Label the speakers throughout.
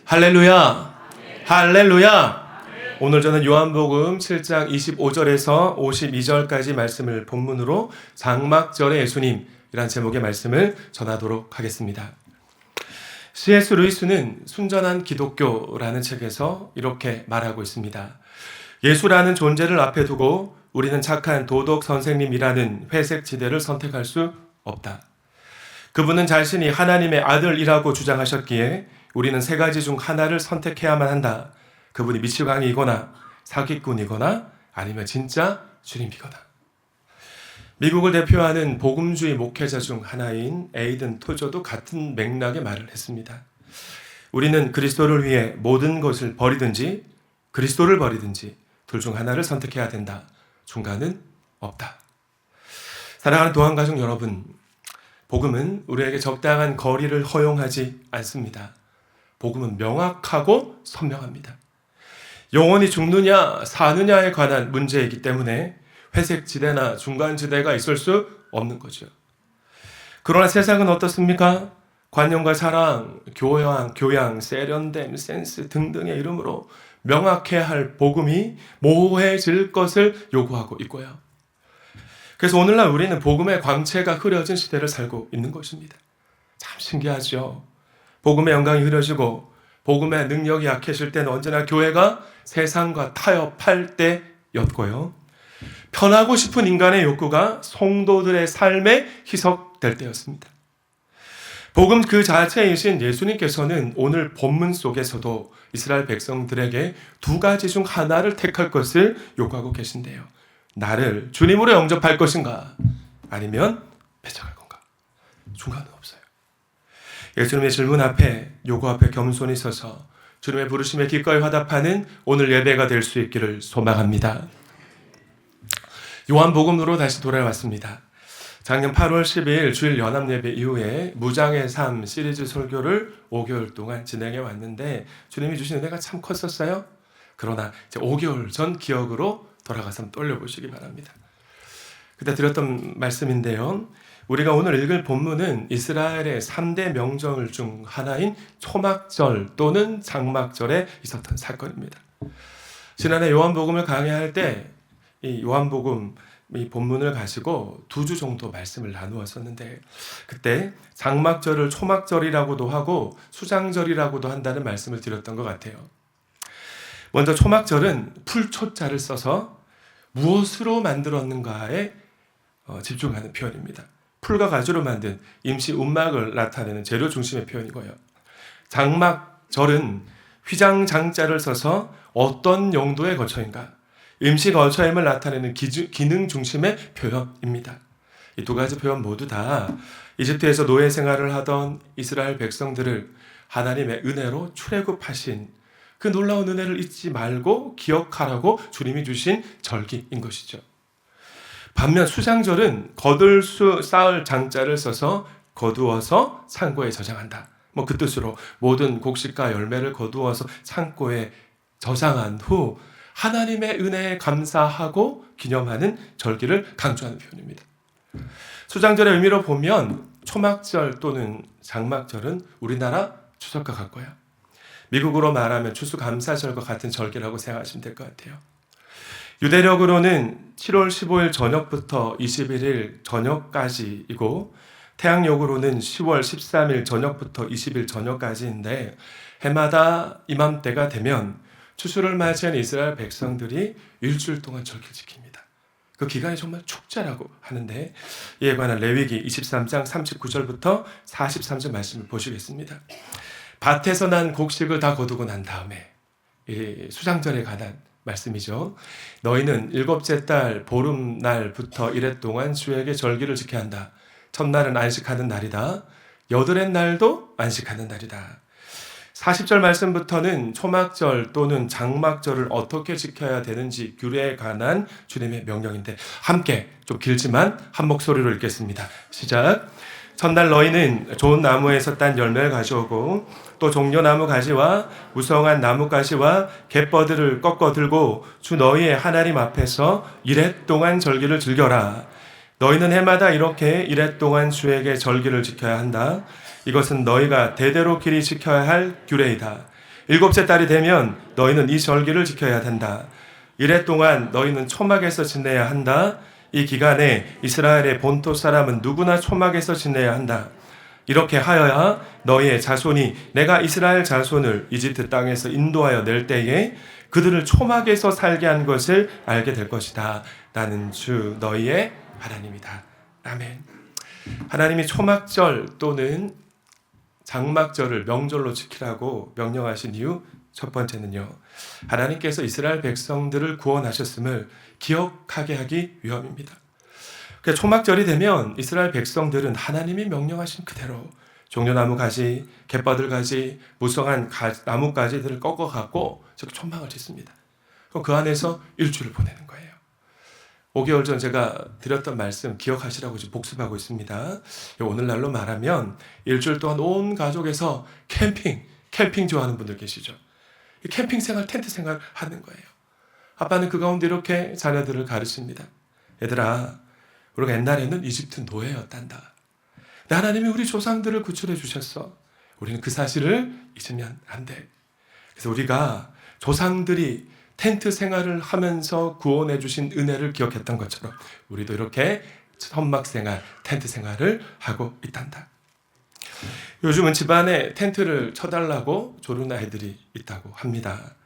Speaker 1: 할렐루야. 할렐루야. 오늘 저는 요한복음 7장 25절에서 52절까지 말씀을 본문으로 장막절의 예수님이란 제목의 말씀을 전하도록 하겠습니다. C.S. 루이스는 순전한 기독교라는 책에서 이렇게 말하고 있습니다. 예수라는 존재를 앞에 두고 우리는 착한 도덕 선생님이라는 회색 지대를 선택할 수 없다. 그분은 자신이 하나님의 아들이라고 주장하셨기에 우리는 세 가지 중 하나를 선택해야만 한다. 그분이 미치광이거나 사기꾼이거나 아니면 진짜 주님이거나. 미국을 대표하는 복음주의 목회자 중 하나인 에이든 토저도 같은 맥락의 말을 했습니다. 우리는 그리스도를 위해 모든 것을 버리든지 그리스도를 버리든지 둘 중 하나를 선택해야 된다. 중간은 없다. 사랑하는 도안가족 여러분, 복음은 우리에게 적당한 거리를 허용하지 않습니다. 복음은 명확하고 선명합니다. 영원히 죽느냐 사느냐에 관한 문제이기 때문에 회색 지대나 중간 지대가 있을 수 없는 거죠. 그러나 세상은 어떻습니까? 관념과 사랑, 교양, 세련됨, 센스 등등의 이름으로 명확해야 할 복음이 모호해질 것을 요구하고 있고요. 그래서 오늘날 우리는 복음의 광채가 흐려진 시대를 살고 있는 것입니다. 참 신기하죠. 복음의 영광이 흐려지고 복음의 능력이 약해질 때는 언제나 교회가 세상과 타협할 때였고요. 편하고 싶은 인간의 욕구가 성도들의 삶에 희석될 때였습니다. 복음 그 자체이신 예수님께서는 오늘 본문 속에서도 이스라엘 백성들에게 두 가지 중 하나를 택할 것을 요구하고 계신데요. 나를 주님으로 영접할 것인가 아니면 배척할 건가? 중간은 없어요. 예수님의 질문 앞에 요구 앞에 겸손히 서서 주님의 부르심에 기꺼이 화답하는 오늘 예배가 될 수 있기를 소망합니다. 요한복음으로 다시 돌아왔습니다. 작년 8월 12일 주일 연합예배 이후에 무장의 삶 시리즈 설교를 5개월 동안 진행해 왔는데 주님이 주신 은혜가 참 컸었어요. 그러나 이제 5개월 전 기억으로 돌아가서 한번 떠올려보시기 바랍니다. 그때 드렸던 말씀인데요. 우리가 오늘 읽을 본문은 이스라엘의 3대 명절 중 하나인 초막절 또는 장막절에 있었던 사건입니다. 지난해 요한복음을 강의할 때 이 요한복음 이 본문을 가지고 2주 정도 말씀을 나누었었는데 그때 장막절을 초막절이라고도 하고 수장절이라고도 한다는 말씀을 드렸던 것 같아요. 먼저 초막절은 풀초자를 써서 무엇으로 만들었는가에 집중하는 표현입니다. 풀과 가지로 만든 임시 움막을 나타내는 재료 중심의 표현이고요. 장막절은 휘장장자를 써서 어떤 용도의 거처인가, 임시 거처임을 나타내는 기능 중심의 표현입니다. 이 두 가지 표현 모두 다 이집트에서 노예 생활을 하던 이스라엘 백성들을 하나님의 은혜로 출애굽하신 그 놀라운 은혜를 잊지 말고 기억하라고 주님이 주신 절기인 것이죠. 반면 수장절은 거들수 쌓을 장자를 써서 거두어서 창고에 저장한다. 그 뜻으로 모든 곡식과 열매를 거두어서 창고에 저장한 후 하나님의 은혜에 감사하고 기념하는 절기를 강조하는 표현입니다. 수장절의 의미로 보면 초막절 또는 장막절은 우리나라 추석과 같고요. 미국으로 말하면 추수감사절과 같은 절기라고 생각하시면 될 것 같아요. 유대력으로는 7월 15일 저녁부터 21일 저녁까지이고 태양력으로는 10월 13일 저녁부터 20일 저녁까지인데 해마다 이맘때가 되면 추수를 맞이한 이스라엘 백성들이 일주일 동안 절기를 지킵니다. 그 기간이 정말 축제라고 하는데 이에 관한 레위기 23장 39절부터 43절 말씀을 보시겠습니다. 밭에서 난 곡식을 다 거두고 난 다음에 이 수장절에 관한 말씀이죠. 너희는 7째 달 보름날부터 이래 동안 주에게 절기를 지켜야 한다. 첫날은 안식하는 날이다. 여덟의 날도 안식하는 날이다. 40절 말씀부터는 초막절 또는 장막절을 어떻게 지켜야 되는지 규례에 관한 주님의 명령인데 함께 좀 길지만 한 목소리로 읽겠습니다. 시작. 첫날 너희는 좋은 나무에서 딴 열매를 가져오고 또 종려나무 가지와 무성한 나무 가지와 갯버들을 꺾어 들고 주 너희의 하나님 앞에서 이래 동안 절기를 즐겨라. 너희는 해마다 이렇게 이레 동안 주에게 절기를 지켜야 한다. 이것은 너희가 대대로 길이 지켜야 할 규례이다. 7째 달이 되면 너희는 이 절기를 지켜야 된다. 이레 동안 너희는 초막에서 지내야 한다. 이 기간에 이스라엘의 본토 사람은 누구나 초막에서 지내야 한다. 이렇게 하여야 너희의 자손이 내가 이스라엘 자손을 이집트 땅에서 인도하여 낼 때에 그들을 초막에서 살게 한 것을 알게 될 것이다. 나는 주 너희의 하나님이다. 아멘. 하나님이 초막절 또는 장막절을 명절로 지키라고 명령하신 이유 첫 번째는요, 하나님께서 이스라엘 백성들을 구원하셨음을 기억하게 하기 위함입니다. 그러니까 초막절이 되면 이스라엘 백성들은 하나님이 명령하신 그대로 종려나무 가지, 갯바들 가지, 무성한 나무 가지들을 꺾어갖고 저기 초막을 짓습니다. 그럼 그 안에서 일주를 보내는 거예요. 5개월 전 제가 드렸던 말씀 기억하시라고 지금 복습하고 있습니다. 오늘날로 말하면 일주일 동안 온 가족에서 캠핑 좋아하는 분들 계시죠? 캠핑 생활, 텐트 생활 하는 거예요. 아빠는 그 가운데 이렇게 자녀들을 가르칩니다. 얘들아, 우리가 옛날에는 이집트 노예였단다. 근데 하나님이 우리 조상들을 구출해 주셨어. 우리는 그 사실을 잊으면 안 돼. 그래서 우리가 조상들이 텐트 생활을 하면서 구원해 주신 은혜를 기억했던 것처럼 우리도 이렇게 천막 생활, 텐트 생활을 하고 있단다. 요즘은 집안에 텐트를 쳐달라고 조르는 아이들이 있다고 합니다.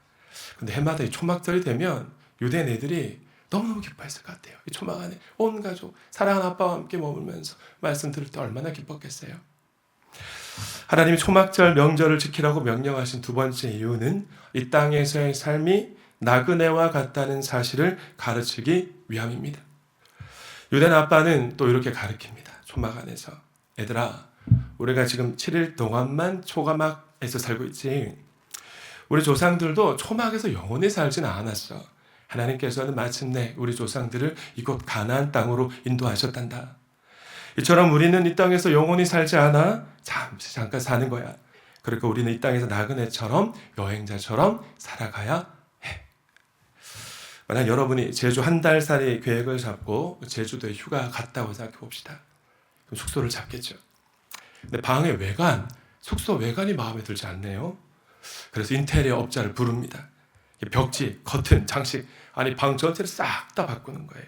Speaker 1: 근데 해마다 이 초막절이 되면 유대인 애들이 너무너무 기뻐했을 것 같아요. 이 초막 안에 온 가족, 사랑하는 아빠와 함께 머물면서 말씀 들을 때 얼마나 기뻤겠어요. 하나님이 초막절 명절을 지키라고 명령하신 두 번째 이유는 이 땅에서의 삶이 나그네와 같다는 사실을 가르치기 위함입니다. 유대인 아빠는 또 이렇게 가르칩니다. 초막 안에서. 얘들아, 우리가 지금 7일 동안만 초가막에서 살고 있지. 우리 조상들도 초막에서 영원히 살지는 않았어. 하나님께서는 마침내 우리 조상들을 이곳 가나안 땅으로 인도하셨단다. 이처럼 우리는 이 땅에서 영원히 살지 않아 잠깐 사는 거야. 그러니까 우리는 이 땅에서 나그네처럼 여행자처럼 살아가야 해. 만약 여러분이 제주 한 달 살이 계획을 잡고 제주도에 휴가 갔다고 생각해 봅시다. 그럼 숙소를 잡겠죠. 근데 방의 외관, 숙소 외관이 마음에 들지 않네요. 그래서 인테리어 업자를 부릅니다. 벽지, 커튼, 장식, 아니 방 전체를 싹 다 바꾸는 거예요.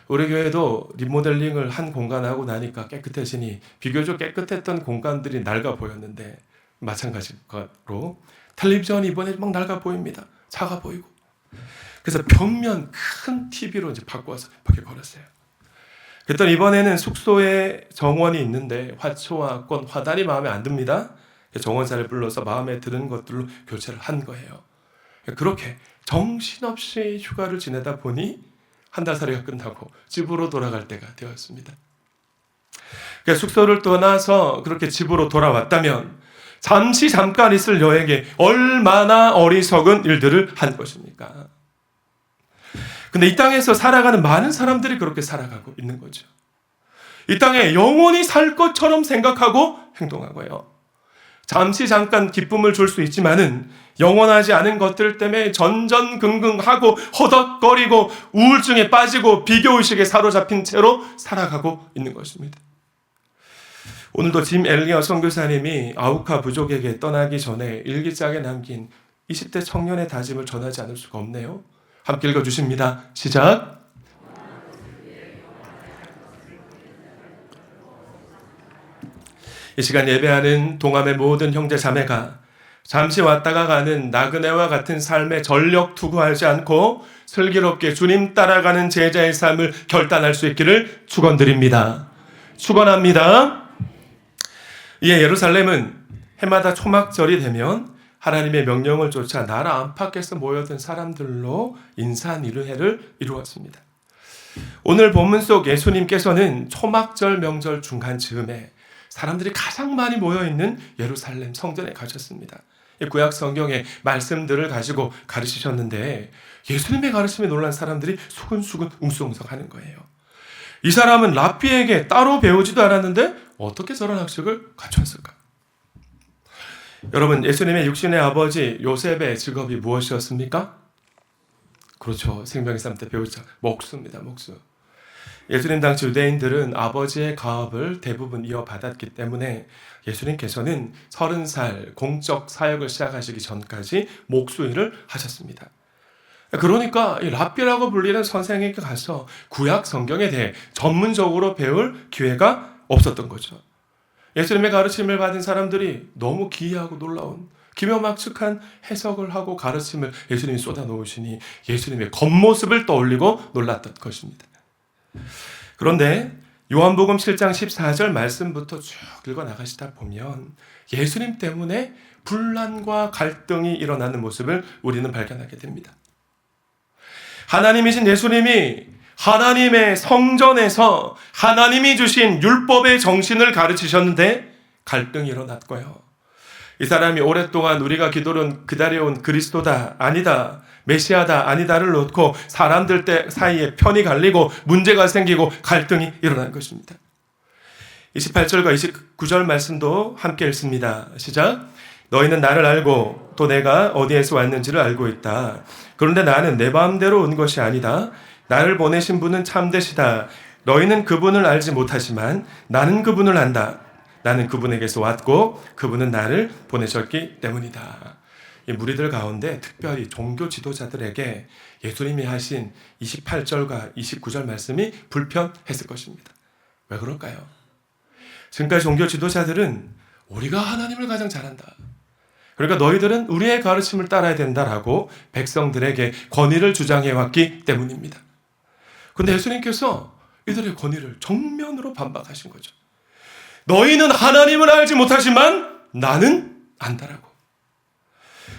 Speaker 1: 우리 교회도 리모델링을 한 공간하고 나니까 깨끗해지니 비교적 깨끗했던 공간들이 낡아 보였는데 마찬가지로 텔레비전이 이번에 막 낡아 보입니다. 작아 보이고. 그래서 벽면 큰 TV로 이제 바꿔서 밖에 걸었어요. 그랬더니 이번에는 숙소에 정원이 있는데 화초와 꽃, 화단이 마음에 안 듭니다. 정원사를 불러서 마음에 드는 것들로 교체를 한 거예요. 그렇게 정신없이 휴가를 지내다 보니 한 달 살이가 끝나고 집으로 돌아갈 때가 되었습니다. 그러니까 숙소를 떠나서 그렇게 집으로 돌아왔다면 잠깐 있을 여행에 얼마나 어리석은 일들을 한 것입니까? 근데 이 땅에서 살아가는 많은 사람들이 그렇게 살아가고 있는 거죠. 이 땅에 영원히 살 것처럼 생각하고 행동하고요. 잠깐 기쁨을 줄 수 있지만은 영원하지 않은 것들 때문에 전전긍긍하고 허덕거리고 우울증에 빠지고 비교의식에 사로잡힌 채로 살아가고 있는 것입니다. 오늘도 짐 엘리어 선교사님이 아우카 부족에게 떠나기 전에 일기장에 남긴 20대 청년의 다짐을 전하지 않을 수가 없네요. 함께 읽어주십니다. 시작. 이 시간 예배하는 동암의 모든 형제 자매가 잠시 왔다가 가는 나그네와 같은 삶에 전력 투구하지 않고 슬기롭게 주님 따라가는 제자의 삶을 결단할 수 있기를 축원드립니다. 축원합니다. 이에 예루살렘은 해마다 초막절이 되면 하나님의 명령을 쫓아 나라 안팎에서 모여든 사람들로 인산이르회를 이루었습니다. 오늘 본문 속 예수님께서는 초막절 명절 중간 즈음에 사람들이 가장 많이 모여있는 예루살렘 성전에 가셨습니다. 구약 성경의 말씀들을 가지고 가르치셨는데 예수님의 가르침에 놀란 사람들이 수근수근 웅성웅성하는 거예요. 이 사람은 랍비에게 따로 배우지도 않았는데 어떻게 저런 학식을 갖췄을까? 여러분, 예수님의 육신의 아버지 요셉의 직업이 무엇이었습니까? 그렇죠. 생명의 삶 때 배우자 목수입니다. 목수. 예수님 당시 유대인들은 아버지의 가업을 대부분 이어받았기 때문에 예수님께서는 30살 공적 사역을 시작하시기 전까지 목수일을 하셨습니다. 그러니까 이 랍비라고 불리는 선생에게 가서 구약 성경에 대해 전문적으로 배울 기회가 없었던 거죠. 예수님의 가르침을 받은 사람들이 너무 기이하고 놀라운 기묘막측한 해석을 하고 가르침을 예수님이 쏟아놓으시니 예수님의 겉모습을 떠올리고 놀랐던 것입니다. 그런데 요한복음 7장 14절 말씀부터 쭉 읽어 나가시다 보면 예수님 때문에 분란과 갈등이 일어나는 모습을 우리는 발견하게 됩니다. 하나님이신 예수님이 하나님의 성전에서 하나님이 주신 율법의 정신을 가르치셨는데 갈등이 일어났고요. 이 사람이 오랫동안 우리가 기다려온 그리스도다, 아니다, 메시아다, 아니다를 놓고 사람들 사이에 편이 갈리고 문제가 생기고 갈등이 일어난 것입니다. 28절과 29절 말씀도 함께 읽습니다. 시작. 너희는 나를 알고 또 내가 어디에서 왔는지를 알고 있다. 그런데 나는 내 마음대로 온 것이 아니다. 나를 보내신 분은 참되시다. 너희는 그분을 알지 못하지만 나는 그분을 안다. 나는 그분에게서 왔고 그분은 나를 보내셨기 때문이다. 이 무리들 가운데 특별히 종교 지도자들에게 예수님이 하신 28절과 29절 말씀이 불편했을 것입니다. 왜 그럴까요? 지금까지 종교 지도자들은 우리가 하나님을 가장 잘한다. 그러니까 너희들은 우리의 가르침을 따라야 된다라고 백성들에게 권위를 주장해왔기 때문입니다. 그런데 예수님께서 이들의 권위를 정면으로 반박하신 거죠. 너희는 하나님을 알지 못하지만 나는 안다라고.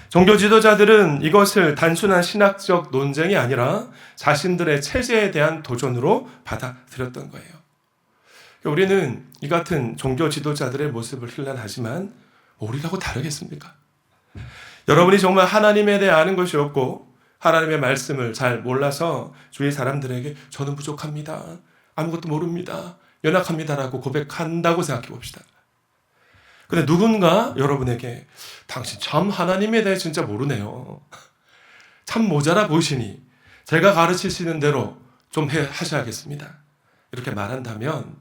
Speaker 1: 종교 지도자들은 이것을 단순한 신학적 논쟁이 아니라 자신들의 체제에 대한 도전으로 받아들였던 거예요. 우리는 이 같은 종교 지도자들의 모습을 힐난하지만 우리하고 다르겠습니까? 여러분이 정말 하나님에 대해 아는 것이 없고 하나님의 말씀을 잘 몰라서 주위 사람들에게 저는 부족합니다. 아무것도 모릅니다. 연약합니다라고 고백한다고 생각해 봅시다. 근데 누군가 여러분에게 당신 참 하나님에 대해 진짜 모르네요. 참 모자라 보이시니 제가 가르치시는 대로 좀 하셔야겠습니다. 이렇게 말한다면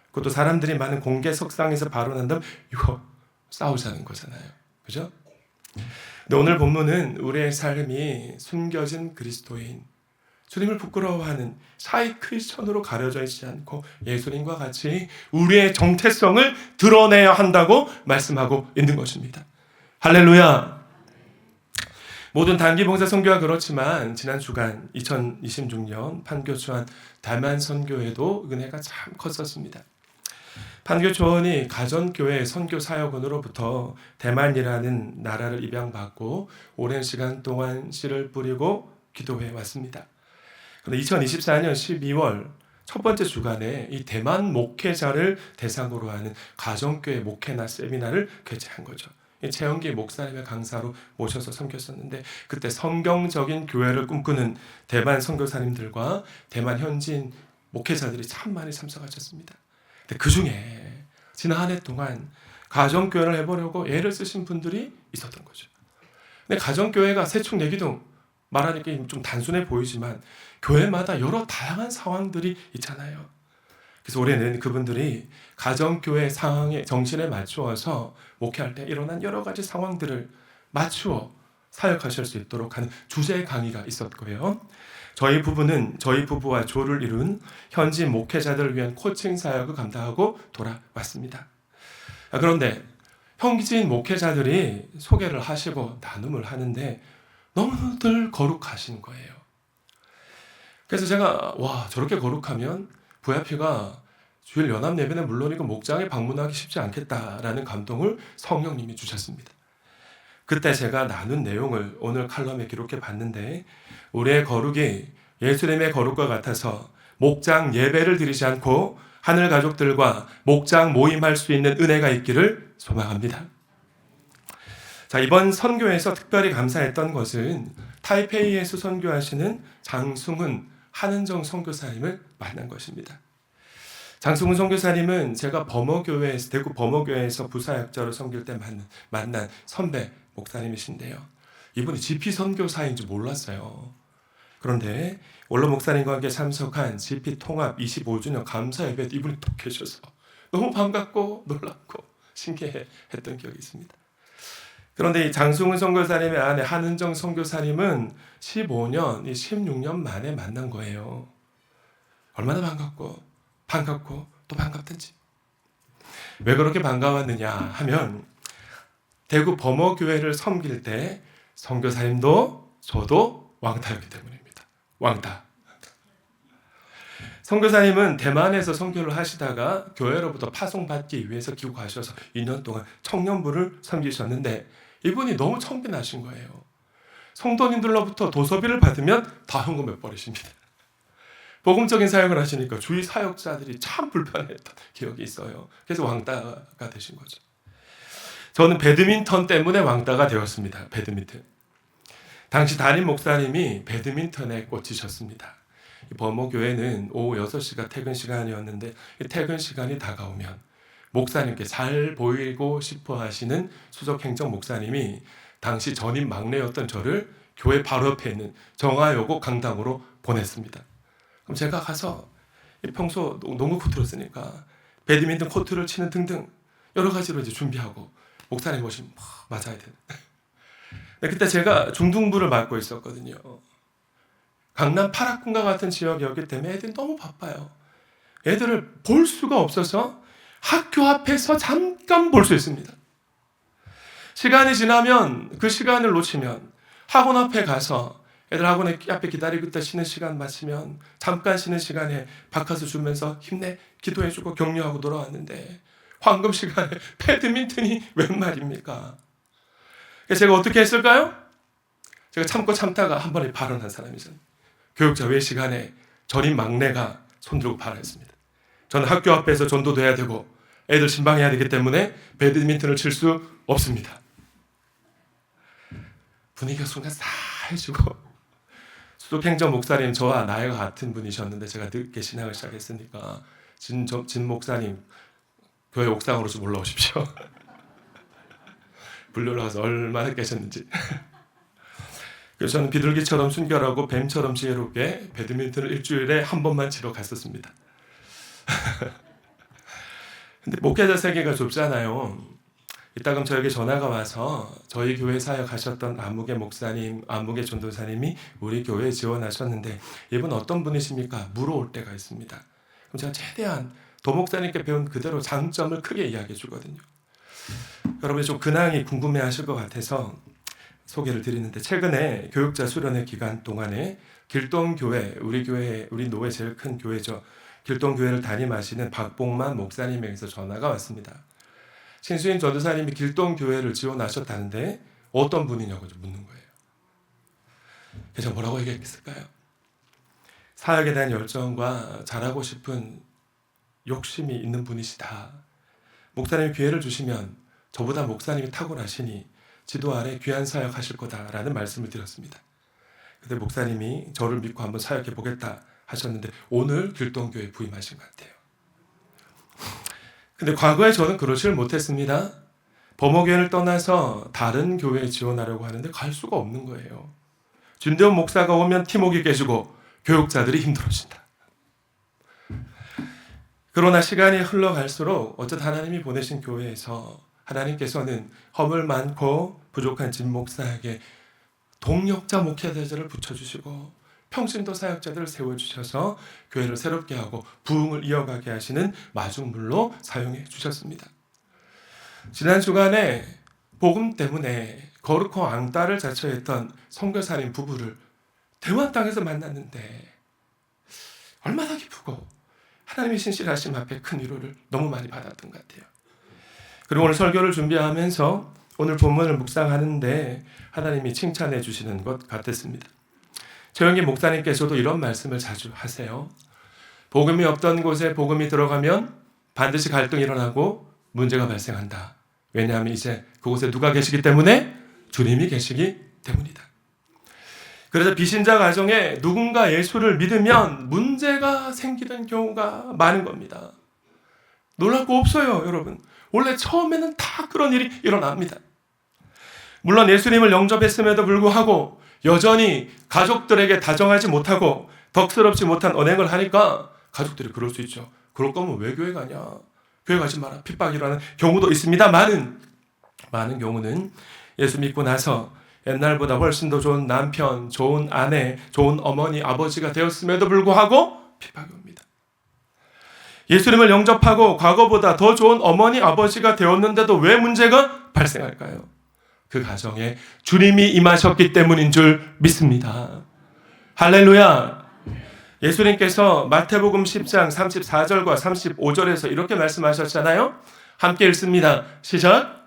Speaker 1: 그것도 사람들이 많은 공개 석상에서 발언한다면 이거 싸우자는 거잖아요. 그죠? 근데 오늘 본문은 우리의 삶이 숨겨진 그리스도인, 주님을 부끄러워하는 샤이 크리스천으로 가려져 있지 않고 예수님과 같이 우리의 정체성을 드러내야 한다고 말씀하고 있는 것입니다. 할렐루야! 모든 단기 봉사 선교가 그렇지만 지난 주간 2026년 판교초안 대만 선교회도 은혜가 참 컸었습니다. 판교초원이 가전교회 선교 사역원으로부터 대만이라는 나라를 입양받고 오랜 시간 동안 씨를 뿌리고 기도해 왔습니다. 그런데 2024년 12월 첫 번째 주간에 이 대만 목회자를 대상으로 하는 가정교회 목회나 세미나를 개최한 거죠. 최영기 목사님의 강사로 모셔서 섬겼었는데 그때 성경적인 교회를 꿈꾸는 대만 선교사님들과 대만 현지인 목회자들이 참 많이 참석하셨습니다. 근데 그 중에 지난 한 해 동안 가정교회를 해보려고 애를 쓰신 분들이 있었던 거죠. 근데 가정교회가 세축내기동 말하니까 좀 단순해 보이지만 교회마다 여러 다양한 상황들이 있잖아요. 그래서 올해는 그분들이 가정교회 상황의 정신에 맞추어서 목회할 때 일어난 여러 가지 상황들을 맞추어 사역하실 수 있도록 하는 주제 강의가 있었고요. 저희 부부와 조를 이룬 현지 목회자들을 위한 코칭 사역을 감당하고 돌아왔습니다. 그런데 현지인 목회자들이 소개를 하시고 나눔을 하는데 너무들 거룩하신 거예요. 그래서 제가 저렇게 거룩하면 VIP가 주일 연합 예배는 물론이고 목장에 방문하기 쉽지 않겠다라는 감동을 성령님이 주셨습니다. 그때 제가 나눈 내용을 오늘 칼럼에 기록해 봤는데 우리의 거룩이 예수님의 거룩과 같아서 목장 예배를 드리지 않고 하늘 가족들과 목장 모임할 수 있는 은혜가 있기를 소망합니다. 자, 이번 선교에서 특별히 감사했던 것은 타이페이에서 선교하시는 장승훈 한은정 선교사님을 만난 것입니다. 장승훈 선교사님은 제가 대구 범어교회에서 부사역자로 섬길 때 만난 선배 목사님이신데요. 이분이 GP 선교사인 줄 몰랐어요. 그런데 원로 목사님과 함께 참석한 GP 통합 25주년 감사 예배 이분이 또 계셔서 너무 반갑고 놀랍고 신기했던 기억이 있습니다. 그런데 이 장승훈 선교사님의 아내 한은정 선교사님은 15년, 16년 만에 만난 거예요. 얼마나 반갑고 또 반갑던지. 왜 그렇게 반가웠느냐 하면 대구 범어교회를 섬길 때 선교사님도 저도 왕따였기 때문입니다. 왕따. 선교사님은 대만에서 선교를 하시다가 교회로부터 파송받기 위해서 귀국하셔서 2년 동안 청년부를 섬기셨는데 이분이 너무 청빈하신 거예요. 성도님들로부터 도서비를 받으면 다 헌금해 버리십니다. 복음적인 사역을 하시니까 주위 사역자들이 참 불편했던 기억이 있어요. 그래서 왕따가 되신 거죠. 저는 배드민턴 때문에 왕따가 되었습니다. 배드민턴. 당시 담임 목사님이 배드민턴에 꽂히셨습니다. 범어교회는 오후 6시가 퇴근 시간이었는데 퇴근 시간이 다가오면 목사님께 잘 보이고 싶어 하시는 수석행정 목사님이 당시 전임 막내였던 저를 교회 바로 옆에 있는 정화여고 강당으로 보냈습니다. 그럼 제가 가서 평소 농구 코트를 쓰니까 배드민턴 코트를 치는 등등 여러 가지로 이제 준비하고 목사님 오시면 맞아야 돼. 그때 제가 중등부를 맡고 있었거든요. 강남 8학군과 같은 지역이었기 때문에 애들이 너무 바빠요. 애들을 볼 수가 없어서 학교 앞에서 잠깐 볼 수 있습니다. 시간이 지나면 그 시간을 놓치면 학원 앞에 가서 애들 학원 앞에 기다리고 있다 쉬는 시간 마치면 잠깐 쉬는 시간에 바카스 주면서 힘내 기도해주고 격려하고 돌아왔는데 황금 시간에 배드민턴이 웬 말입니까? 제가 어떻게 했을까요? 제가 참고 참다가 한 번에 발언한 사람이잖아요. 교육자 외 시간에 전임 막내가 손들고 발언했습니다. 저는 학교 앞에서 전도돼야 되고 애들 신방해야 되기 때문에 배드민턴을 칠 수 없습니다. 분위기가 순간 싸해지고 수석행정 목사님 저와 나이가 같은 분이셨는데 제가 늦게 신학을 시작했으니까 진 목사님 교회 옥상으로 좀 올라오십시오. 불려러 가서 얼마나 계셨는지. 그래서 저는 비둘기처럼 순결하고 뱀처럼 지혜롭게 배드민턴을 일주일에 한 번만 치러 갔었습니다. 근데 목회자 세계가 좁잖아요. 이따금 저에게 전화가 와서 저희 교회 사역하셨던 안무개 목사님, 안무개 전도사님이 우리 교회에 지원하셨는데 이분 어떤 분이십니까? 물어올 때가 있습니다. 그럼 제가 최대한 도목사님께 배운 그대로 장점을 크게 이야기해 주거든요. 여러분이 좀 근황이 궁금해하실 것 같아서 소개를 드리는데 최근에 교육자 수련회 기간 동안에 길동교회, 우리 교회, 우리 노회 제일 큰 교회죠. 길동교회를 담임하시는 박봉만 목사님에게서 전화가 왔습니다. 신수인 전도사님이 길동교회를 지원하셨다는데 어떤 분이냐고 묻는 거예요. 그래서 뭐라고 얘기했을까요? 사역에 대한 열정과 잘하고 싶은 욕심이 있는 분이시다. 목사님이 기회를 주시면 저보다 목사님이 탁월하시니 지도 아래 귀한 사역 하실 거다라는 말씀을 드렸습니다. 근데 목사님이 저를 믿고 한번 사역해 보겠다 하셨는데 오늘 길동교회 부임하신 것 같아요. 근데 과거에 저는 그러질 못했습니다. 범어교회를 떠나서 다른 교회에 지원하려고 하는데 갈 수가 없는 거예요. 준대원 목사가 오면 팀워크 깨지고 교육자들이 힘들어진다. 그러나 시간이 흘러갈수록 어쨌든 하나님이 보내신 교회에서 하나님께서는 허물 많고 부족한 진 목사에게 동력자 목회자들을 붙여주시고 평신도 사역자들을 세워주셔서 교회를 새롭게 하고 부흥을 이어가게 하시는 마중물로 사용해 주셨습니다. 지난 주간에 복음 때문에 거룩한 왕따를 자처했던 선교사님 부부를 대만 땅에서 만났는데 얼마나 기쁘고 하나님의 신실하심 앞에 큰 위로를 너무 많이 받았던 것 같아요. 그리고 오늘 설교를 준비하면서 오늘 본문을 묵상하는데 하나님이 칭찬해 주시는 것 같았습니다. 최영기 목사님께서도 이런 말씀을 자주 하세요. 복음이 없던 곳에 복음이 들어가면 반드시 갈등이 일어나고 문제가 발생한다. 왜냐하면 이제 그곳에 누가 계시기 때문에? 주님이 계시기 때문이다. 그래서 비신자 가정에 누군가 예수를 믿으면 문제가 생기는 경우가 많은 겁니다. 놀랄 거 없어요, 여러분. 원래 처음에는 다 그런 일이 일어납니다. 물론 예수님을 영접했음에도 불구하고 여전히 가족들에게 다정하지 못하고 덕스럽지 못한 언행을 하니까 가족들이 그럴 수 있죠. 그럴 거면 왜 교회 가냐? 교회 가지 마라. 핍박이라는 경우도 있습니다. 많은 경우는 예수 믿고 나서 옛날보다 훨씬 더 좋은 남편, 좋은 아내, 좋은 어머니, 아버지가 되었음에도 불구하고 핍박이 옵니다. 예수님을 영접하고 과거보다 더 좋은 어머니, 아버지가 되었는데도 왜 문제가 발생할까요? 그 가정에 주님이 임하셨기 때문인 줄 믿습니다. 할렐루야! 예수님께서 마태복음 10장 34절과 35절에서 이렇게 말씀하셨잖아요. 함께 읽습니다. 시작!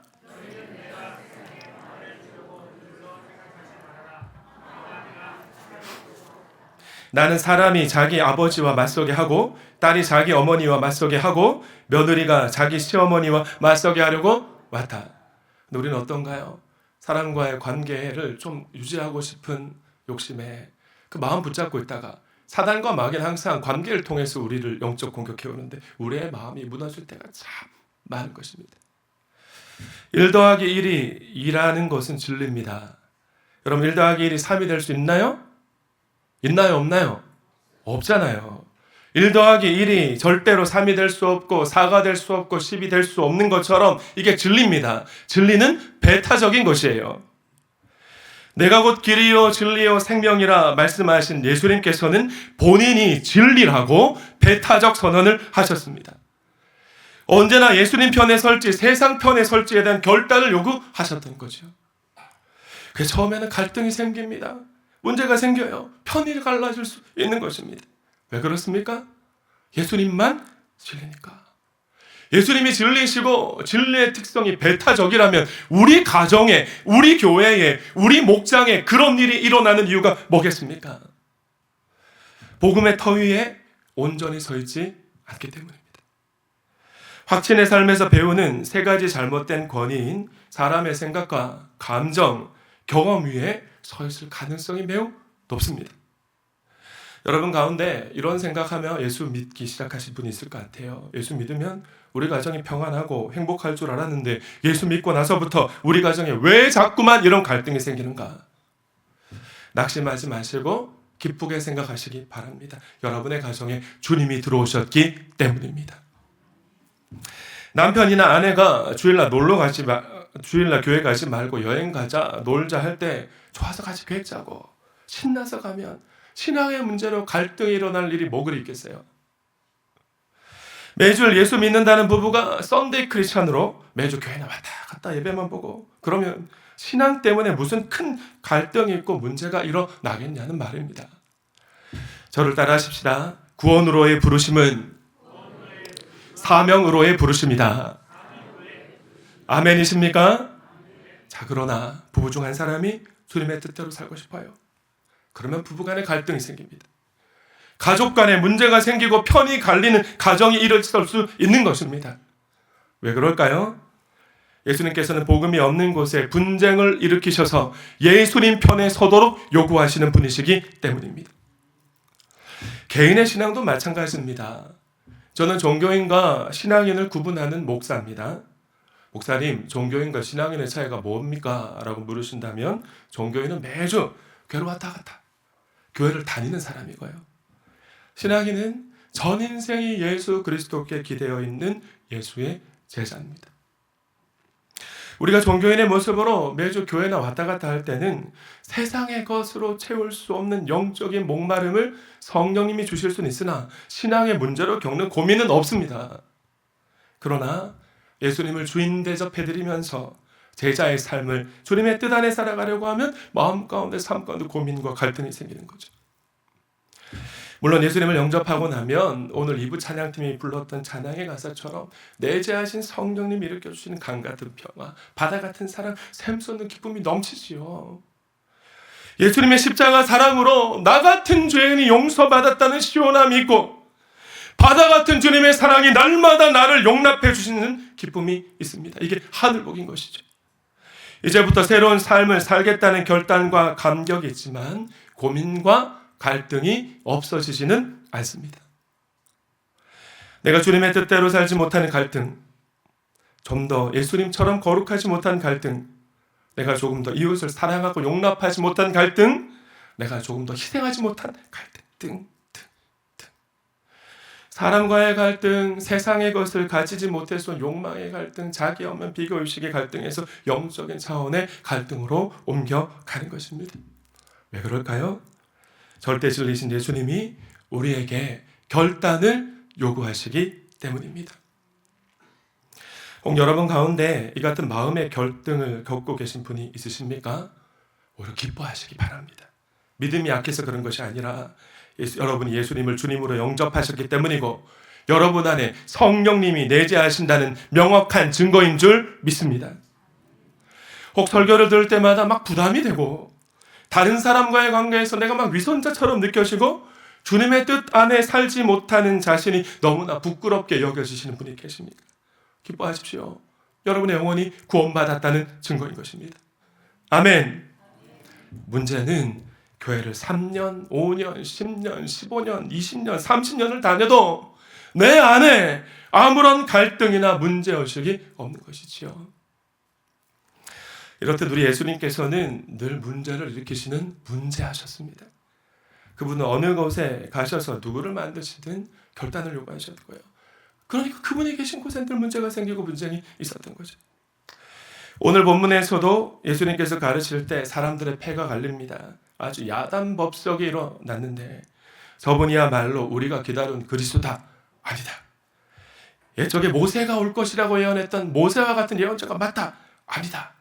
Speaker 1: 나는 사람이 자기 아버지와 맞서게 하고 딸이 자기 어머니와 맞서게 하고 며느리가 자기 시어머니와 맞서게 하려고 왔다. 근데 우리는 어떤가요? 사람과의 관계를 좀 유지하고 싶은 욕심에 그 마음 붙잡고 있다가 사단과 마귀는 항상 관계를 통해서 우리를 영적 공격해 오는데 우리의 마음이 무너질 때가 참 많은 것입니다. 1 더하기 1이 2라는 것은 진리입니다. 여러분 1 더하기 1이 3이 될 수 있나요? 있나요? 없나요? 없잖아요. 1 더하기 1이 절대로 3이 될 수 없고 4가 될 수 없고 10이 될 수 없는 것처럼 이게 진리입니다. 진리는 배타적인 것이에요. 내가 곧 길이요 진리요 생명이라 말씀하신 예수님께서는 본인이 진리라고 배타적 선언을 하셨습니다. 언제나 예수님 편에 설지 세상 편에 설지에 대한 결단을 요구하셨던 거죠. 그래서 처음에는 갈등이 생깁니다. 문제가 생겨요. 편이 갈라질 수 있는 것입니다. 왜 그렇습니까? 예수님만 진리니까. 예수님이 진리시고 진리의 특성이 배타적이라면 우리 가정에, 우리 교회에, 우리 목장에 그런 일이 일어나는 이유가 뭐겠습니까? 복음의 터 위에 온전히 서 있지 않기 때문입니다. 확신의 삶에서 배우는 세 가지 잘못된 권위인 사람의 생각과 감정, 경험 위에 서 있을 가능성이 매우 높습니다. 여러분 가운데 이런 생각하며 예수 믿기 시작하신 분이 있을 것 같아요. 예수 믿으면 우리 가정이 평안하고 행복할 줄 알았는데 예수 믿고 나서부터 우리 가정에 왜 자꾸만 이런 갈등이 생기는가? 낙심하지 마시고 기쁘게 생각하시기 바랍니다. 여러분의 가정에 주님이 들어오셨기 때문입니다. 남편이나 아내가 주일날 주일날 교회 가지 말고 여행 가자, 놀자 할 때 좋아서 같이 계획 짜고 신나서 가면 신앙의 문제로 갈등이 일어날 일이 뭐 그리 있겠어요? 매주 예수 믿는다는 부부가 썬데이 크리스찬으로 매주 교회나 왔다 갔다 예배만 보고 그러면 신앙 때문에 무슨 큰 갈등이 있고 문제가 일어나겠냐는 말입니다. 저를 따라 하십시다. 구원으로의 부르심은 사명으로의 부르심이다. 아멘이십니까? 자, 그러나 부부 중 한 사람이 주님의 뜻대로 살고 싶어요. 그러면 부부간에 갈등이 생깁니다. 가족 간에 문제가 생기고 편이 갈리는 가정이 일어설 수 있는 것입니다. 왜 그럴까요? 예수님께서는 복음이 없는 곳에 분쟁을 일으키셔서 예수님 편에 서도록 요구하시는 분이시기 때문입니다. 개인의 신앙도 마찬가지입니다. 저는 종교인과 신앙인을 구분하는 목사입니다. 목사님, 종교인과 신앙인의 차이가 뭡니까? 라고 물으신다면 종교인은 매주 교회로 왔다 갔다 교회를 다니는 사람이고요. 신앙인은 전 인생이 예수 그리스도께 기대어 있는 예수의 제자입니다. 우리가 종교인의 모습으로 매주 교회나 왔다 갔다 할 때는 세상의 것으로 채울 수 없는 영적인 목마름을 성령님이 주실 수는 있으나 신앙의 문제로 겪는 고민은 없습니다. 그러나 예수님을 주인 대접해드리면서 제자의 삶을 주님의 뜻 안에 살아가려고 하면 마음 가운데 삶 가운데 고민과 갈등이 생기는 거죠. 물론 예수님을 영접하고 나면 오늘 2부 찬양팀이 불렀던 찬양의 가사처럼 내재하신 성령님이 일으켜주시는 강 같은 평화, 바다 같은 사랑, 샘솟는 기쁨이 넘치지요. 예수님의 십자가 사랑으로 나 같은 죄인이 용서받았다는 시원함이 있고 바다 같은 주님의 사랑이 날마다 나를 용납해 주시는 기쁨이 있습니다. 이게 하늘복인 것이죠. 이제부터 새로운 삶을 살겠다는 결단과 감격이 있지만 고민과 갈등이 없어지지는 않습니다. 내가 주님의 뜻대로 살지 못하는 갈등, 좀 더 예수님처럼 거룩하지 못한 갈등, 내가 조금 더 이웃을 사랑하고 용납하지 못한 갈등, 내가 조금 더 희생하지 못한 갈등, 사람과의 갈등, 세상의 것을 가지지 못해서 욕망의 갈등, 자기 없는 비교의식의 갈등에서 영적인 차원의 갈등으로 옮겨가는 것입니다. 왜 그럴까요? 절대진리신 예수님이 우리에게 결단을 요구하시기 때문입니다. 여러분 가운데 이 같은 마음의 결등을 겪고 계신 분이 있으십니까? 오히려 기뻐하시기 바랍니다. 믿음이 약해서 그런 것이 아니라 여러분이 예수님을 주님으로 영접하셨기 때문이고 여러분 안에 성령님이 내재하신다는 명확한 증거인 줄 믿습니다. 혹 설교를 들을 때마다 막 부담이 되고 다른 사람과의 관계에서 내가 막 위선자처럼 느껴지고 주님의 뜻 안에 살지 못하는 자신이 너무나 부끄럽게 여겨지시는 분이 계십니까? 기뻐하십시오. 여러분의 영혼이 구원받았다는 증거인 것입니다. 아멘. 문제는 교회를 3년, 5년, 10년, 15년, 20년, 30년을 다녀도 내 안에 아무런 갈등이나 문제의식이 없는 것이지요. 이렇듯 우리 예수님께서는 늘 문제를 일으키시는 문제하셨습니다. 그분은 어느 곳에 가셔서 누구를 만드시든 결단을 요구하셨고요. 그러니까 그분이 계신 곳에 늘 문제가 생기고 분쟁이 있었던 거죠. 오늘 본문에서도 예수님께서 가르칠 때 사람들의 패가 갈립니다. 아주 야단법석이 일어났는데 저분이야말로 우리가 기다린 그리스도다. 아니다. 저게 모세가 올 것이라고 예언했던 모세와 같은 예언자가 맞다. 아니다.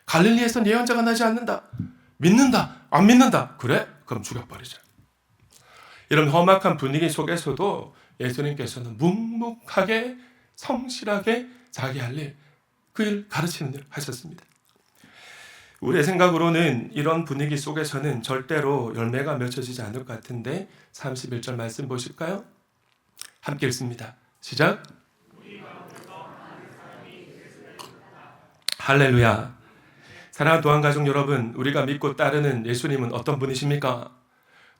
Speaker 1: 갈릴리에선 예언자가 나지 않는다. 믿는다. 안 믿는다. 그래? 그럼 죽여버리자. 이런 험악한 분위기 속에서도 예수님께서는 묵묵하게 성실하게 자기 할 일, 그 일 가르치는 일 하셨습니다. 우리의 생각으로는 이런 분위기 속에서는 절대로 열매가 맺혀지지 않을 것 같은데 31절 말씀 보실까요? 함께 읽습니다. 시작. 할렐루야. 사랑하는 도안가족 여러분, 우리가 믿고 따르는 예수님은 어떤 분이십니까?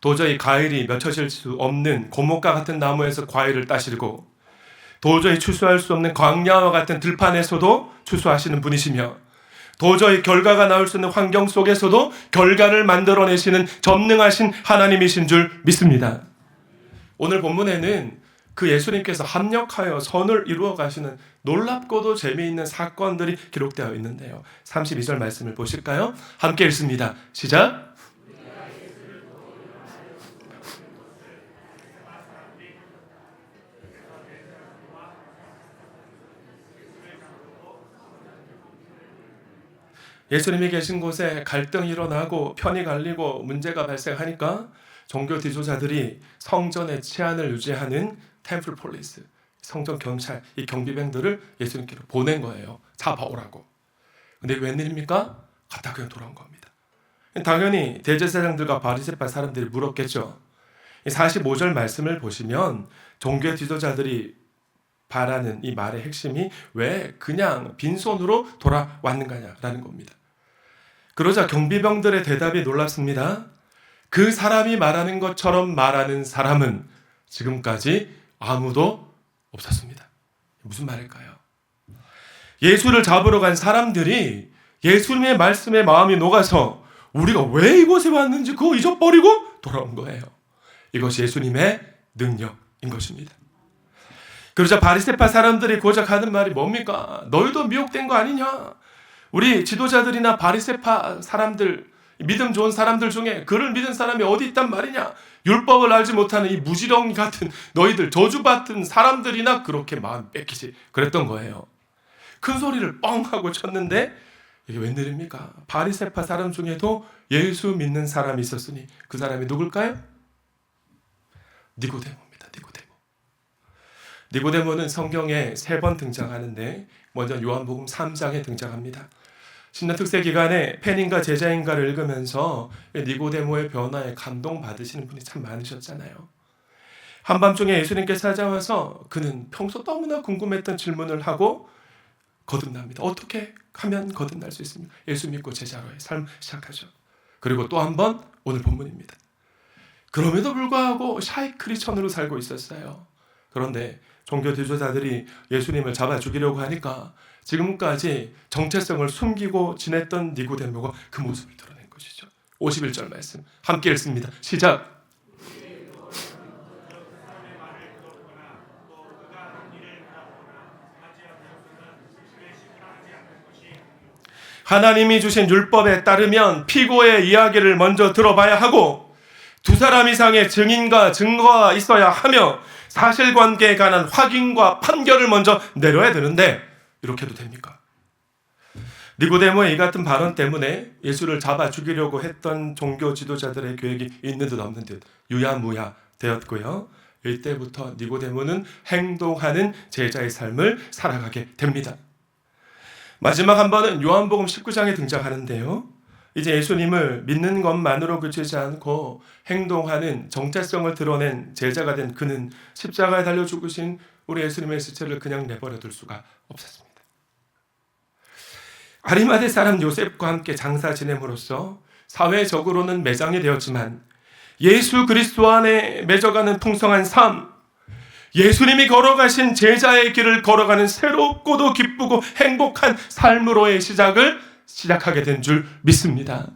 Speaker 1: 도저히 과일이 맺혀질 수 없는 고목과 같은 나무에서 과일을 따시고 도저히 추수할 수 없는 광야와 같은 들판에서도 추수하시는 분이시며 도저히 결과가 나올 수 있는 환경 속에서도 결과를 만들어내시는 전능하신 하나님이신 줄 믿습니다. 오늘 본문에는 그 예수님께서 합력하여 선을 이루어 가시는 놀랍고도 재미있는 사건들이 기록되어 있는데요. 32절 말씀을 보실까요? 함께 읽습니다. 시작. 예수님이 계신 곳에 갈등이 일어나고 편이 갈리고 문제가 발생하니까 종교 지도자들이 성전의 치안을 유지하는 템플 폴리스, 성전 경찰, 이 경비병들을 예수님께로 보낸 거예요. 잡아오라고. 근데 웬일입니까? 갔다 그냥 돌아온 겁니다. 당연히 대제사장들과 바리새파 사람들이 물었겠죠. 45절 말씀을 보시면 종교 지도자들이 바라는 이 말의 핵심이 왜 그냥 빈손으로 돌아왔는가냐라는 겁니다. 그러자 경비병들의 대답이 놀랍습니다. 그 사람이 말하는 것처럼 말하는 사람은 지금까지 아무도 없었습니다. 무슨 말일까요? 예수를 잡으러 간 사람들이 예수님의 말씀에 마음이 녹아서 우리가 왜 이곳에 왔는지 그거 잊어버리고 돌아온 거예요. 이것이 예수님의 능력인 것입니다. 그러자 바리새파 사람들이 고작 하는 말이 뭡니까? 너희도 미혹된 거 아니냐? 우리 지도자들이나 바리새파 사람들, 믿음 좋은 사람들 중에 그를 믿은 사람이 어디 있단 말이냐? 율법을 알지 못하는 이 무지렁이 같은 너희들 저주받은 사람들이나 그렇게 마음 뺏기지 그랬던 거예요. 큰 소리를 뻥 하고 쳤는데 이게 웬일입니까? 바리새파 사람 중에도 예수 믿는 사람이 있었으니 그 사람이 누굴까요? 니고데모입니다. 니고데모는 성경에 3번 등장하는데 먼저 요한복음 3장에 등장합니다. 신년 특세 기간에 펜인가 제자인가를 읽으면서 니고데모의 변화에 감동받으시는 분이 참 많으셨잖아요. 한밤중에 예수님께서 찾아와서 그는 평소 너무나 궁금했던 질문을 하고 거듭납니다. 어떻게 하면 거듭날 수 있습니까? 예수 믿고 제자로의 삶 시작하죠. 그리고 또 한 번 오늘 본문입니다. 그럼에도 불구하고 샤이크리천으로 살고 있었어요. 그런데 종교 지도자들이 예수님을 잡아 죽이려고 하니까 지금까지 정체성을 숨기고 지냈던 니고데모가 그 모습을 드러낸 것이죠. 51절 말씀 함께 읽습니다. 시작. 하나님이 주신 율법에 따르면 피고의 이야기를 먼저 들어봐야 하고 두 사람 이상의 증인과 증거가 있어야 하며 사실관계에 관한 확인과 판결을 먼저 내려야 되는데 이렇게 해도 됩니까? 니고데모의 이 같은 발언 때문에 예수를 잡아 죽이려고 했던 종교 지도자들의 계획이 있는 듯 없는 듯 유야무야 되었고요. 이때부터 니고데모는 행동하는 제자의 삶을 살아가게 됩니다. 마지막 한 번은 요한복음 19장에 등장하는데요. 이제 예수님을 믿는 것만으로 그치지 않고 행동하는 정체성을 드러낸 제자가 된 그는 십자가에 달려 죽으신 우리 예수님의 시체를 그냥 내버려 둘 수가 없었습니다. 아리마대 사람 요셉과 함께 장사 지냄으로써 사회적으로는 매장이 되었지만 예수 그리스도 안에 맺어가는 풍성한 삶, 예수님이 걸어가신 제자의 길을 걸어가는 새롭고도 기쁘고 행복한 삶으로의 시작하게 된 줄 믿습니다.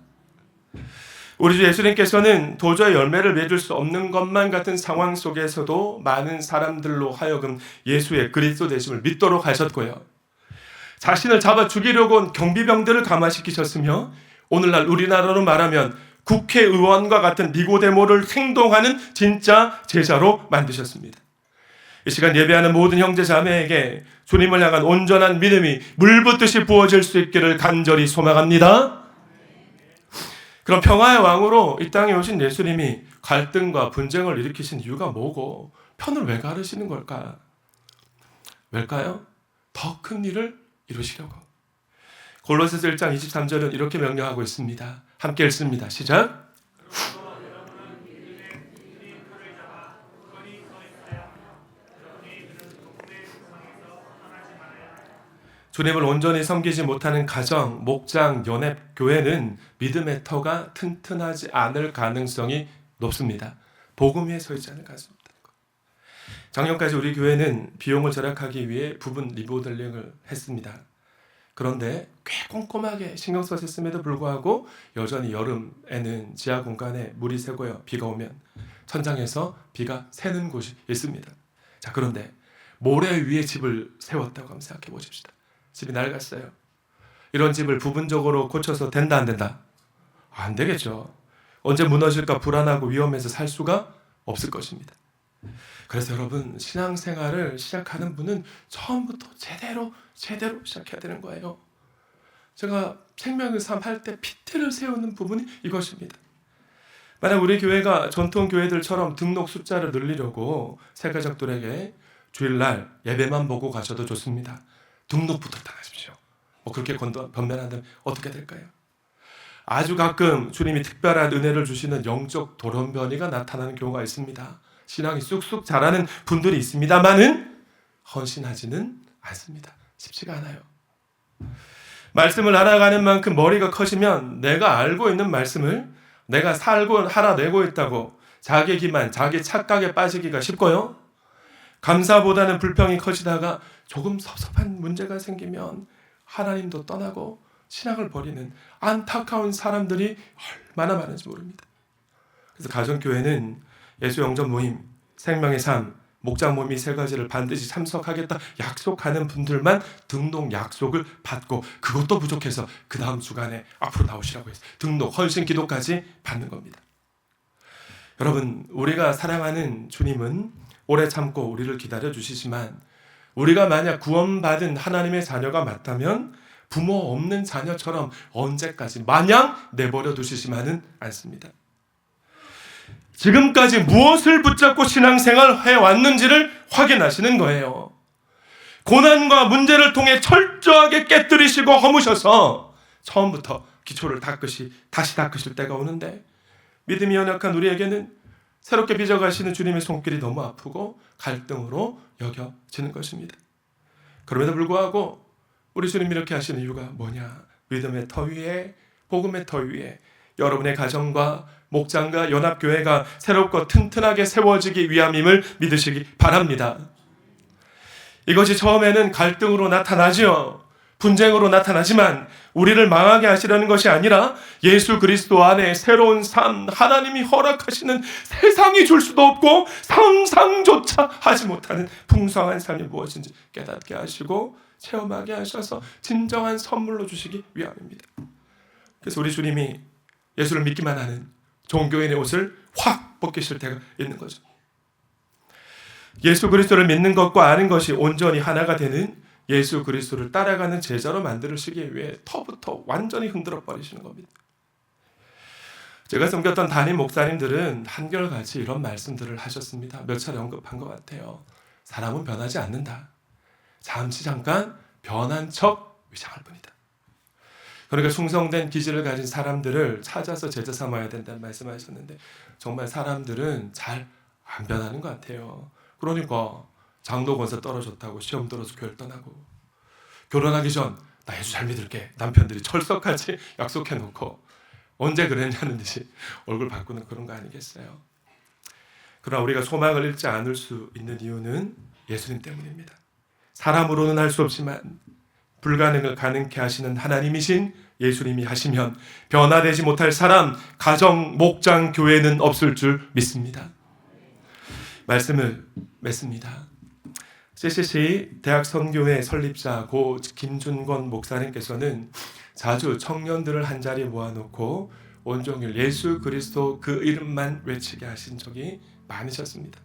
Speaker 1: 우리 주 예수님께서는 도저히 열매를 맺을 수 없는 것만 같은 상황 속에서도 많은 사람들로 하여금 예수의 그리스도 되심을 믿도록 하셨고요. 자신을 잡아 죽이려고 온 경비병들을 감화시키셨으며 오늘날 우리나라로 말하면 국회의원과 같은 니고데모를 행동하는 진짜 제자로 만드셨습니다. 이 시간 예배하는 모든 형제 자매에게 주님을 향한 온전한 믿음이 물붓듯이 부어질 수 있기를 간절히 소망합니다. 그럼 평화의 왕으로 이 땅에 오신 예수님이 갈등과 분쟁을 일으키신 이유가 뭐고 편을 왜 가르시는 걸까? 왜일까요? 더 큰 일을 이루시려고. 골로새서 1장 23절은 이렇게 명령하고 있습니다. 함께 읽습니다. 시작. 주님을 온전히 섬기지 못하는 가정, 목장, 연합, 교회는 믿음의 터가 튼튼하지 않을 가능성이 높습니다. 복음 위에 서 있지 않을 가능성이 높다는 것. 작년까지 우리 교회는 비용을 절약하기 위해 부분 리모델링을 했습니다. 그런데 꽤 꼼꼼하게 신경 써서 했음에도 불구하고 여전히 여름에는 지하 공간에 물이 새고요. 비가 오면 천장에서 비가 새는 곳이 있습니다. 자, 그런데 모래 위에 집을 세웠다고 한번 생각해 보십시다. 집이 낡았어요. 이런 집을 부분적으로 고쳐서 된다 안 된다? 안 되겠죠. 언제 무너질까 불안하고 위험해서 살 수가 없을 것입니다. 그래서 여러분, 신앙생활을 시작하는 분은 처음부터 제대로 시작해야 되는 거예요. 제가 생명의 삶 할 때 피트를 세우는 부분이 이것입니다. 만약 우리 교회가 전통 교회들처럼 등록 숫자를 늘리려고 새가족들에게 주일날 예배만 보고 가셔도 좋습니다. 등록부터 당하십시오. 그렇게 변면한다면 어떻게 될까요? 아주 가끔 주님이 특별한 은혜를 주시는 영적 돌연변이가 나타나는 경우가 있습니다. 신앙이 쑥쑥 자라는 분들이 있습니다만은 헌신하지는 않습니다. 쉽지가 않아요. 말씀을 알아가는 만큼 머리가 커지면 내가 알고 있는 말씀을 내가 살고 알아내고 있다고 자기 기만, 자기 착각에 빠지기가 쉽고요. 감사보다는 불평이 커지다가 조금 섭섭한 문제가 생기면 하나님도 떠나고 신앙을 버리는 안타까운 사람들이 얼마나 많은지 모릅니다. 그래서 가정교회는 예수 영접 모임, 생명의 삶, 목장 모임 이 세 가지를 반드시 참석하겠다 약속하는 분들만 등록 약속을 받고 그것도 부족해서 그 다음 주간에 앞으로 나오시라고 해서 등록, 헌신, 기도까지 받는 겁니다. 여러분, 우리가 사랑하는 주님은 오래 참고 우리를 기다려 주시지만 우리가 만약 구원받은 하나님의 자녀가 맞다면 부모 없는 자녀처럼 언제까지 마냥 내버려 두시지만은 않습니다. 지금까지 무엇을 붙잡고 신앙생활 해왔는지를 확인하시는 거예요. 고난과 문제를 통해 철저하게 깨뜨리시고 허무셔서 처음부터 기초를 다시 닦으실 때가 오는데 믿음이 연약한 우리에게는 새롭게 빚어가시는 주님의 손길이 너무 아프고 갈등으로 여겨지는 것입니다. 그럼에도 불구하고 우리 주님이 이렇게 하시는 이유가 뭐냐? 믿음의 터 위에, 복음의 터 위에 여러분의 가정과 목장과 연합교회가 새롭고 튼튼하게 세워지기 위함임을 믿으시기 바랍니다. 이것이 처음에는 갈등으로 나타나죠. 분쟁으로 나타나지만 우리를 망하게 하시려는 것이 아니라 예수 그리스도 안에 새로운 삶, 하나님이 허락하시는 세상이 줄 수도 없고 상상조차 하지 못하는 풍성한 삶이 무엇인지 깨닫게 하시고 체험하게 하셔서 진정한 선물로 주시기 위함입니다. 그래서 우리 주님이 예수를 믿기만 하는 종교인의 옷을 확 벗기실 때가 있는 거죠. 예수 그리스도를 믿는 것과 아는 것이 온전히 하나가 되는 예수 그리스도를 따라가는 제자로 만들으시기 위해 터부터 완전히 흔들어 버리시는 겁니다. 제가 섬겼던 담임 목사님들은 한결같이 이런 말씀들을 하셨습니다. 몇 차례 언급한 것 같아요. 사람은 변하지 않는다. 잠깐 변한 척 위장할 뿐이다. 그러니까 충성된 기질을 가진 사람들을 찾아서 제자 삼아야 된다는 말씀하셨는데 정말 사람들은 잘 안 변하는 것 같아요. 그러니까 장로 권세 떨어졌다고 시험 들어서 교회를 떠나고, 결혼하기 전 나 예수 잘 믿을게 남편들이 철석같이 약속해놓고 언제 그랬냐는 듯이 얼굴 바꾸는 그런 거 아니겠어요? 그러나 우리가 소망을 잃지 않을 수 있는 이유는 예수님 때문입니다. 사람으로는 할 수 없지만 불가능을 가능케 하시는 하나님이신 예수님이 하시면 변화되지 못할 사람, 가정, 목장, 교회는 없을 줄 믿습니다. 말씀을 맺습니다. CCC 대학 선교회 설립자 고 김준권 목사님께서는 자주 청년들을 한자리에 모아놓고 온종일 예수 그리스도 그 이름만 외치게 하신 적이 많으셨습니다.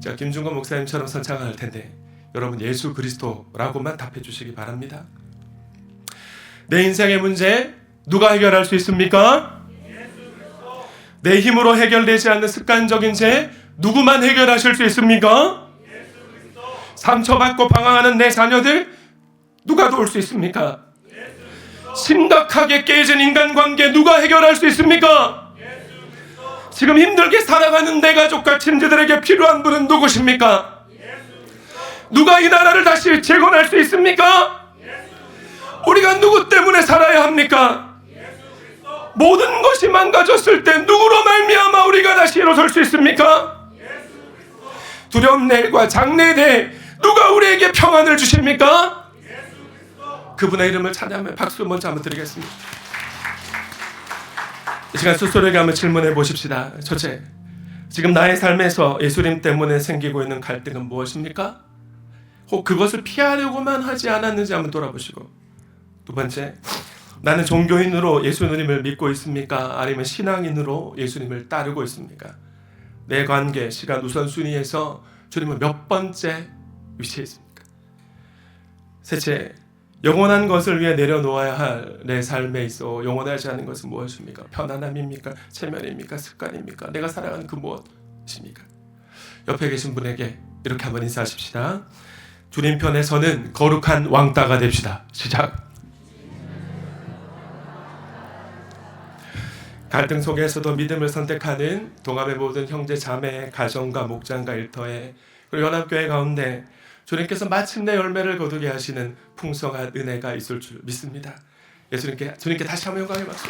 Speaker 1: 제가 김준권 목사님처럼 선창할 텐데 여러분 예수 그리스도라고만 답해 주시기 바랍니다. 내 인생의 문제 누가 해결할 수 있습니까? 내 힘으로 해결되지 않는 습관적인 죄 누구만 해결하실 수 있습니까? 상처받고 방황하는 내 자녀들 누가 도울 수 있습니까? 심각하게 깨진 인간관계 누가 해결할 수 있습니까? 지금 힘들게 살아가는 내 가족과 친지들에게 필요한 분은 누구십니까? 누가 이 나라를 다시 재건할 수 있습니까? 우리가 누구 때문에 살아야 합니까? 모든 것이 망가졌을 때 누구로 말미암아 우리가 다시 일어설 수 있습니까? 두려움 내일과 장래에 대해 누가 우리에게 평안을 주십니까? 그분의 이름을 찬양하며 박수 먼저 한번 드리겠습니다. 이 시간 스스로에게 한번 질문해 보십시다. 첫째, 지금 나의 삶에서 예수님 때문에 생기고 있는 갈등은 무엇입니까? 혹 그것을 피하려고만 하지 않았는지 한번 돌아보시고, 두 번째, 나는 종교인으로 예수님을 믿고 있습니까? 아니면 신앙인으로 예수님을 따르고 있습니까? 내 관계, 시간 우선순위에서 주님은 몇 번째 위치에 있습니까? 셋째, 영원한 것을 위해 내려놓아야 할 내 삶에 있어 영원하지 않은 것은 무엇입니까? 편안함입니까? 체면입니까? 습관입니까? 내가 살아가는 그 무엇입니까? 옆에 계신 분에게 이렇게 한번 인사하십시다. 주님 편에 서는 거룩한 왕따가 됩시다. 시작. 갈등 속에서도 믿음을 선택하는 동암의 모든 형제 자매, 가정과 목장과 일터에, 그리고 연합교회 가운데 주님께서 마침내 열매를 거두게 하시는 풍성한 은혜가 있을 줄 믿습니다. 주님께 다시 한번 영광의 박수.